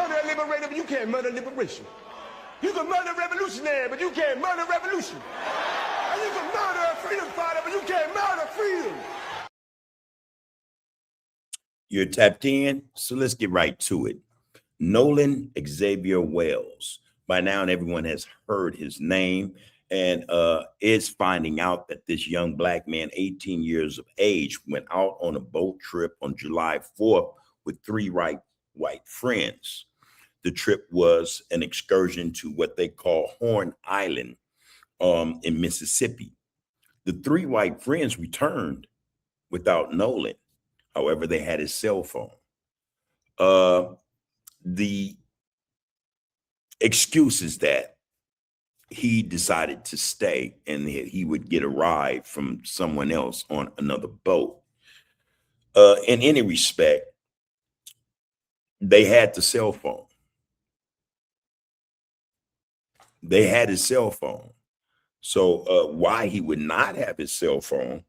murder a liberator, but you can't murder liberation. You can murder a revolutionary, but you can't murder revolution. And you can murder a freedom fighter, but you can't murder freedom. You're tapped in, so let's get right to it. Nolan Xavier Wells. By now, everyone has heard his name and is finding out that this young black man, 18 years of age, went out on a boat trip on July 4th with three white friends. The trip was an excursion to what they call Horn Island in Mississippi. The three white friends returned without Nolan. However, they had his cell phone. The excuse is that he decided to stay and he would get a ride from someone else on another boat. In any respect, they had the cell phone. They had his cell phone. So why he would not have his cell phone,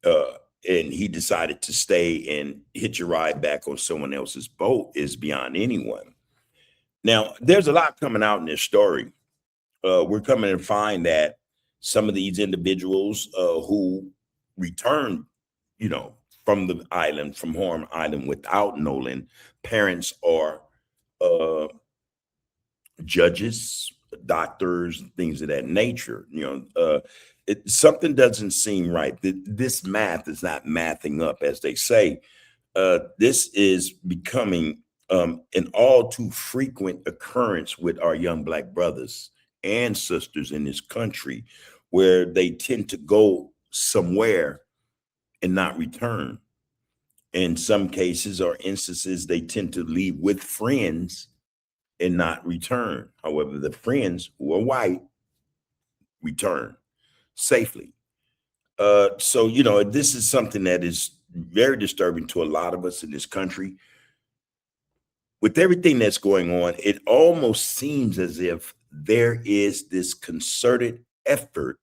and he decided to stay and hitch a ride back on someone else's boat is beyond anyone. Now, there's a lot coming out in this story. We're coming to find that some of these individuals who returned, from the island, from Horn Island without Nolan, parents are judges, doctors, things of that nature. Something doesn't seem right. This math is not mathing up, as they say. This is becoming an all too frequent occurrence with our young black brothers and sisters in this country, where they tend to go somewhere and not return. In some cases or instances, they tend to leave with friends and not return. However, the friends who are white return safely. So, this is something that is very disturbing to a lot of us in this country. With everything that's going on, it almost seems as if there is this concerted effort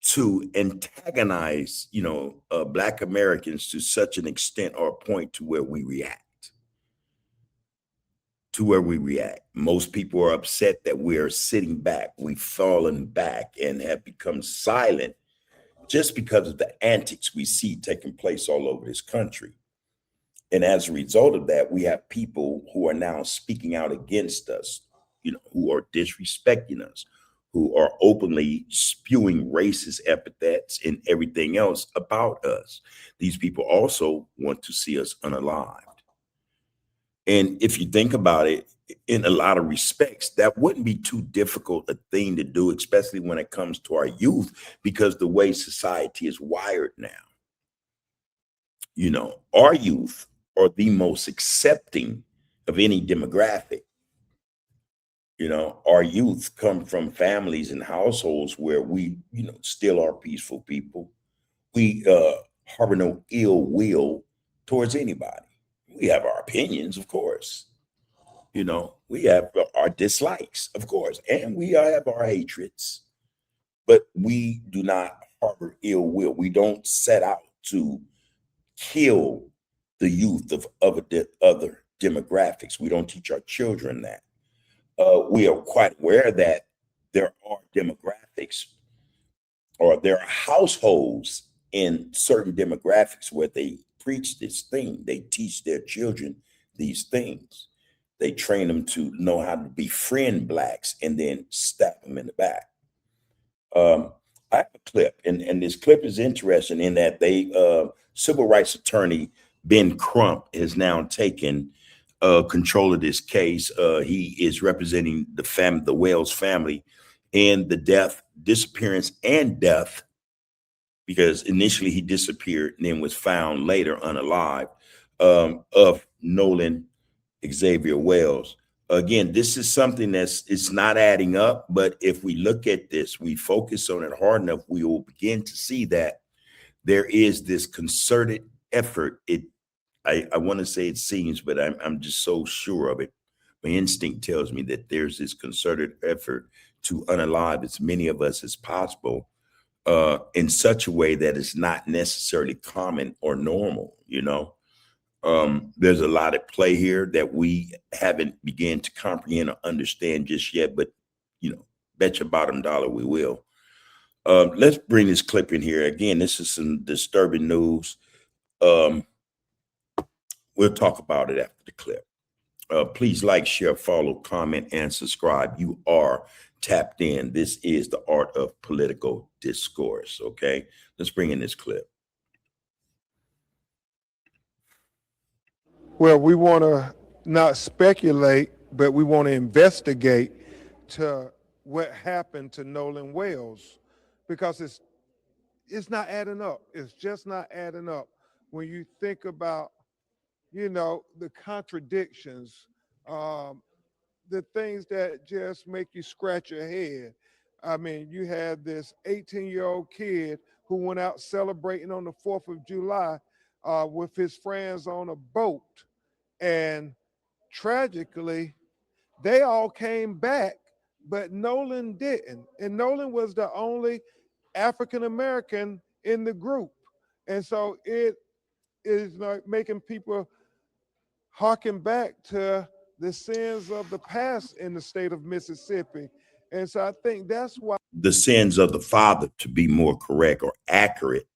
to antagonize, Black Americans to such an extent or point to where we react. Most people are upset that we're sitting back. We've fallen back and have become silent just because of the antics we see taking place all over this country. And as a result of that, we have people who are now speaking out against us, who are disrespecting us, who are openly spewing racist epithets and everything else about us. These people also want to see us unalived. And if you think about it, in a lot of respects, that wouldn't be too difficult a thing to do, especially when it comes to our youth, because the way society is wired now. Our youth are the most accepting of any demographic. Our youth come from families and households where we, still are peaceful people. We harbor no ill will towards anybody. We have our opinions, of course. We have our dislikes, of course, and we have our hatreds, but we do not harbor ill will. We don't set out to kill the youth of other demographics. We don't teach our children that. We are quite aware that there are demographics, or there are households in certain demographics where they preach this thing. They teach their children these things. They train them to know how to befriend Blacks and then stab them in the back. I have a clip, and this clip is interesting in that civil rights attorney Ben Crump has now taken control of this case. He is representing the Wells family and the disappearance and death, because initially he disappeared and then was found later unalive, of Nolan Xavier Wells. Again, this is something it's not adding up, but if we look at this, we focus on it hard enough, we will begin to see that there is this concerted effort. I want to say it seems, but I'm just so sure of it. My instinct tells me that there's this concerted effort to unalive as many of us as possible, in such a way that it's not necessarily common or normal, There's a lot at play here that we haven't begun to comprehend or understand just yet, but bet your bottom dollar we will. Let's bring this clip in here. Again, this is some disturbing news. We'll talk about it after the clip. Please like, share, follow, comment, and subscribe. You are tapped in. This is the art of political discourse. Okay, let's bring in this clip. Well, we want to not speculate, but we want to investigate to what happened to Nolan Wales, because it's not adding up. It's just not adding up. When you think about, the contradictions, the things that just make you scratch your head. I mean, you had this 18-year-old kid who went out celebrating on the 4th of July with his friends on a boat. And tragically, they all came back, but Nolan didn't. And Nolan was the only African American in the group. And so it is like making people harken back to the sins of the past in the state of Mississippi. And so I think that's why the sins of the father, to be more correct or accurate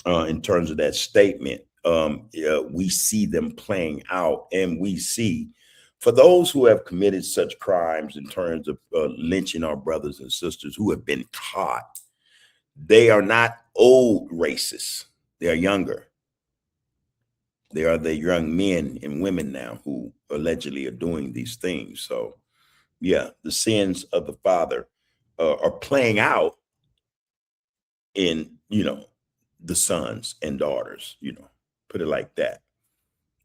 in terms of that statement. We see them playing out, and we see for those who have committed such crimes in terms of lynching our brothers and sisters who have been caught, they are not old racists. They are younger. They are the young men and women now who allegedly are doing these things. So, yeah, the sins of the father are playing out in, the sons and daughters, put it like that.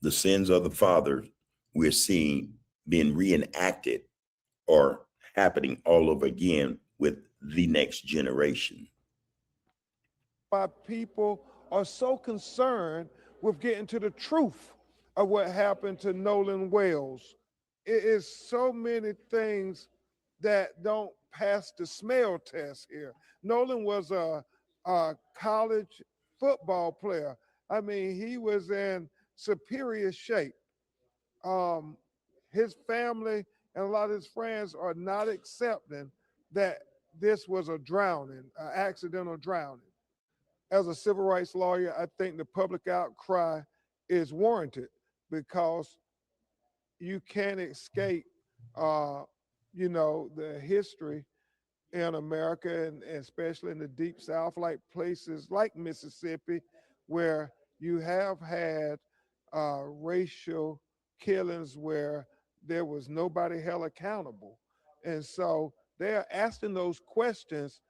The sins of the father we're seeing being reenacted or happening all over again with the next generation. why people are so concerned with getting to the truth of what happened to Nolan Wales. It is so many things that don't pass the smell test here. Nolan was a college football player. I mean, he was in superior shape. His family and a lot of his friends are not accepting that this was a drowning, an accidental drowning. As a civil rights lawyer, I think the public outcry is warranted because you can't escape, the history in America and especially in the deep South, like places like Mississippi, where you have had racial killings where there was nobody held accountable. And so they're asking those questions.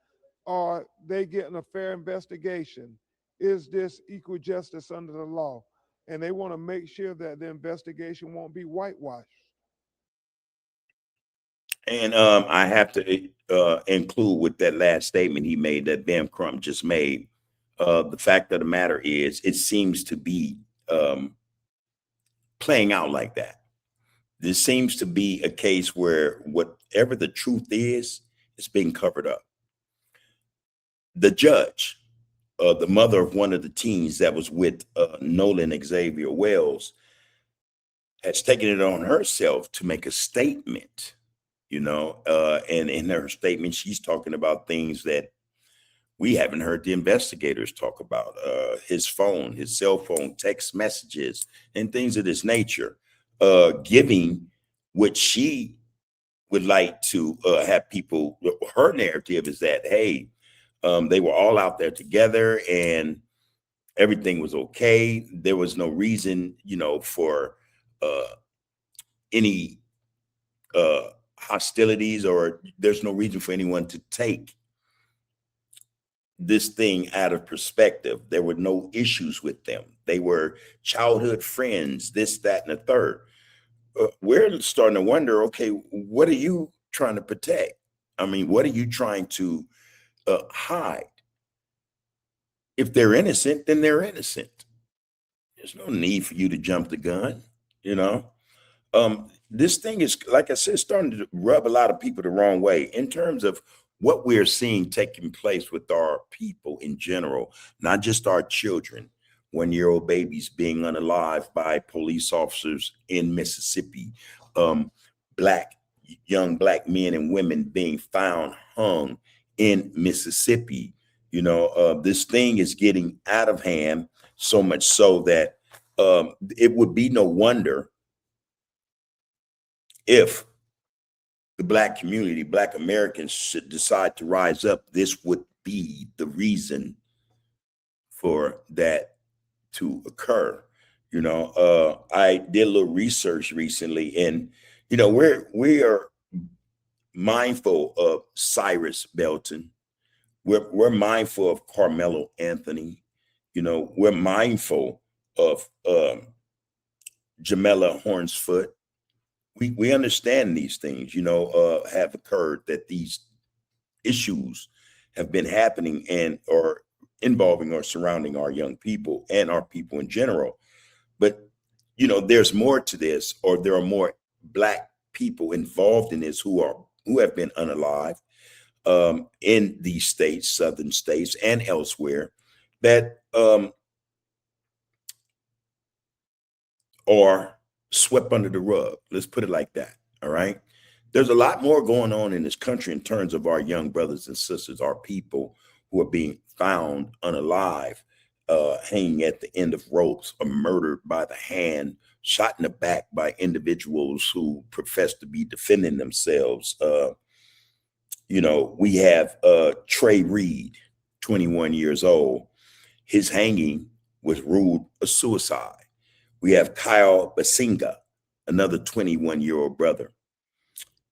Are they getting a fair investigation? Is this equal justice under the law? And they want to make sure that the investigation won't be whitewashed. And I have to include with that last statement he made, that Ben Crump just made, the fact of the matter is it seems to be playing out like that. This seems to be a case where whatever the truth is being covered up. The judge, the mother of one of the teens that was with Nolan Xavier Wells, has taken it on herself to make a statement, and in her statement, she's talking about things that we haven't heard the investigators talk about, his phone, his cell phone, text messages, and things of this nature, giving what she would like to have people, her narrative is that, hey, they were all out there together and everything was okay. There was no reason, for any hostilities, or there's no reason for anyone to take this thing out of perspective. There were no issues with them. They were childhood friends, this, that, and the third. We're starting to wonder, okay, what are you trying to protect? I mean, what are you trying to hide? If they're innocent, then they're innocent. There's no need for you to jump the gun, This thing is, like I said, starting to rub a lot of people the wrong way in terms of what we're seeing taking place with our people in general, not just our children, 1-year-old babies being unalived by police officers in Mississippi, um, young black men and women being found hung in Mississippi. This thing is getting out of hand, so much so that it would be no wonder if the black community, black Americans, should decide to rise up. This would be the reason for that to occur. I did a little research recently, and we are mindful of Cyrus Belton. We're mindful of Carmelo Anthony. We're mindful of Jamela Hornsfoot. We understand these things, have occurred, that these issues have been happening and or involving or surrounding our young people and our people in general. But, there's more to this, or there are more black people involved in this who have been unalived in these states, southern states and elsewhere, that are swept under the rug. Let's put it like that. All right. There's a lot more going on in this country in terms of our young brothers and sisters, our people who are being found unalive, hanging at the end of ropes, or murdered by the hand, shot in the back by individuals who profess to be defending themselves. We have Trey Reed, 21 years old. His hanging was ruled a suicide. We have Kyle Basinga, another 21-year-old brother.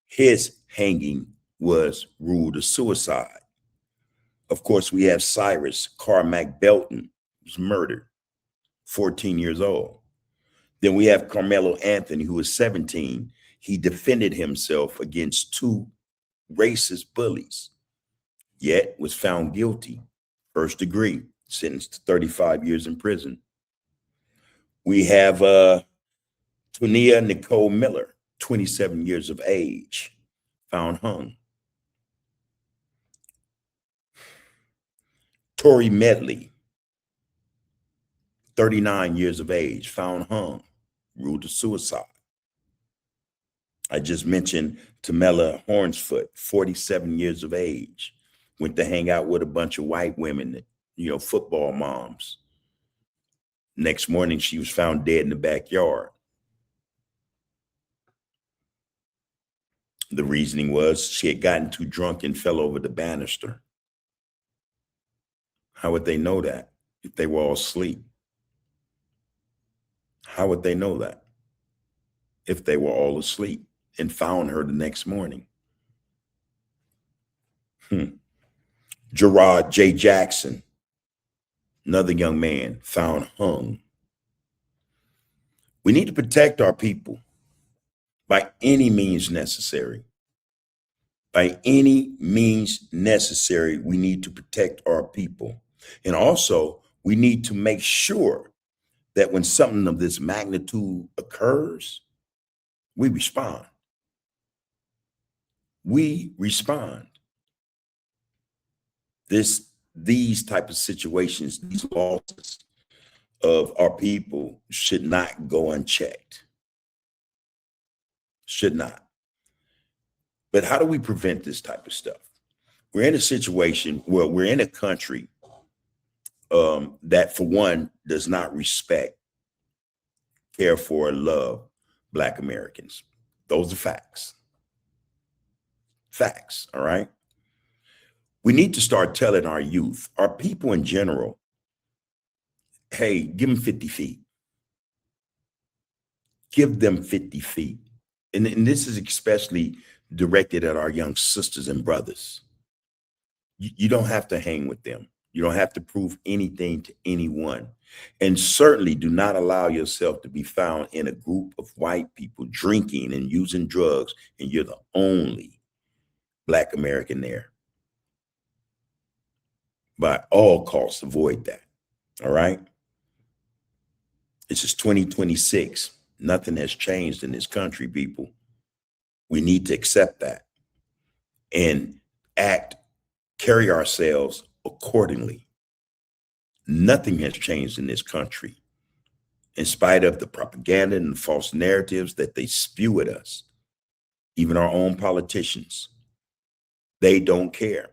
His hanging was ruled a suicide. Of course, we have Cyrus Carmack Belton, who was murdered, 14 years old. Then we have Carmelo Anthony, who was 17. He defended himself against 2 racist bullies, yet was found guilty, first degree, sentenced to 35 years in prison. We have Tonia Nicole Miller, 27 years of age, found hung. Tori Medley, 39 years of age, found hung, ruled a suicide. I just mentioned Tamela Hornsfoot, 47 years of age, went to hang out with a bunch of white women, football moms. Next morning, she was found dead in the backyard. The reasoning was she had gotten too drunk and fell over the banister. How would they know that if they were all asleep? How would they know that if they were all asleep and found her the next morning? Gerard J. Jackson, another young man, found hung. We need to protect our people by any means necessary. By any means necessary, we need to protect our people. And also, we need to make sure that when something of this magnitude occurs, we respond. We respond. These type of situations, these losses of our people should not go unchecked. Should not. But how do we prevent this type of stuff? We're in a situation where we're in a country that, for one, does not respect, care for, or love Black Americans. Those are facts. Facts, all right? We need to start telling our youth, our people in general, hey, give them 50 feet. Give them 50 feet. And this is especially directed at our young sisters and brothers. You don't have to hang with them. You don't have to prove anything to anyone. And certainly do not allow yourself to be found in a group of white people drinking and using drugs, and you're the only Black American there. By all costs, avoid that. All right? This is 2026. Nothing has changed in this country, people. We need to accept that and carry ourselves accordingly. Nothing has changed in this country, in spite of the propaganda and the false narratives that they spew at us. Even our own politicians, they don't care.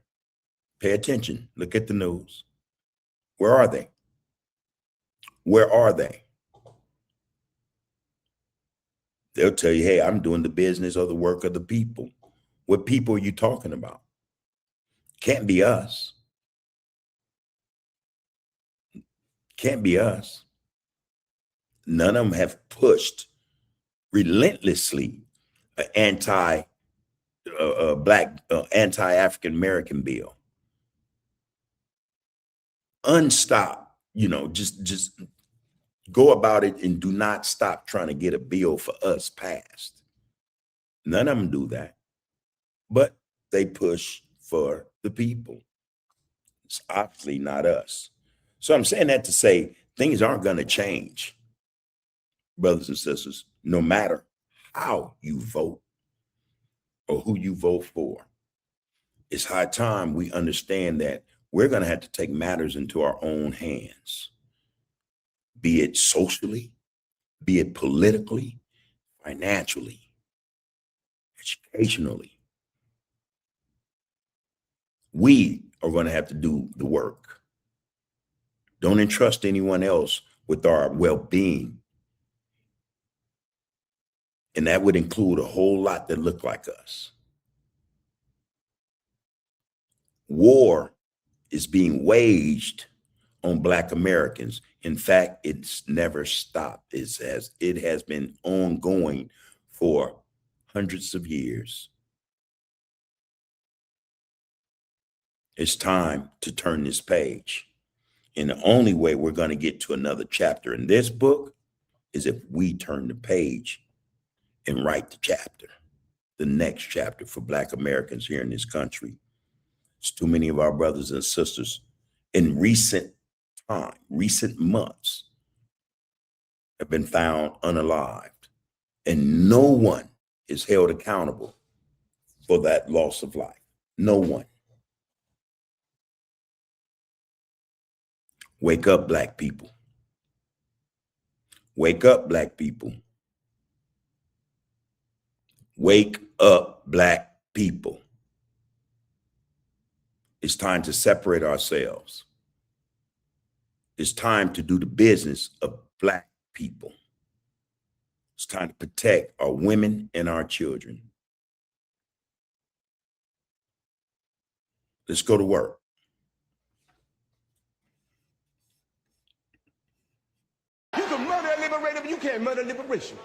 Pay attention. Look at the news. Where are they? Where are they? They'll tell you, hey, I'm doing the business or the work of the people. What people are you talking about? Can't be us. Can't be us. None of them have pushed relentlessly an anti-black, anti-African American bill. Unstop, just go about it and do not stop trying to get a bill for us passed. None of them do that, but they push for the people. It's obviously not us. So I'm saying that to say things aren't going to change, brothers and sisters, no matter how you vote or who you vote for. It's high time we understand that we're going to have to take matters into our own hands, be it socially, be it politically, financially, educationally. We are going to have to do the work. Don't entrust anyone else with our well-being. And that would include a whole lot that look like us. War is being waged on Black Americans. In fact, it's never stopped. It has been ongoing for hundreds of years. It's time to turn this page. And the only way we're going to get to another chapter in this book is if we turn the page and write the chapter, the next chapter for Black Americans here in this country. It's too many of our brothers and sisters in recent months have been found unalived, and no one is held accountable for that loss of life. No one. Wake up, Black people. Wake up, Black people. Wake up, Black people. It's time to separate ourselves. It's time to do the business of Black people. It's time to protect our women and our children. Let's go to work. You can murder a liberator, but you can't murder liberation.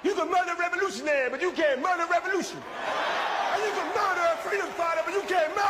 You can murder a revolutionary, but you can't murder revolution. And you can murder a freedom fighter, but you can't murder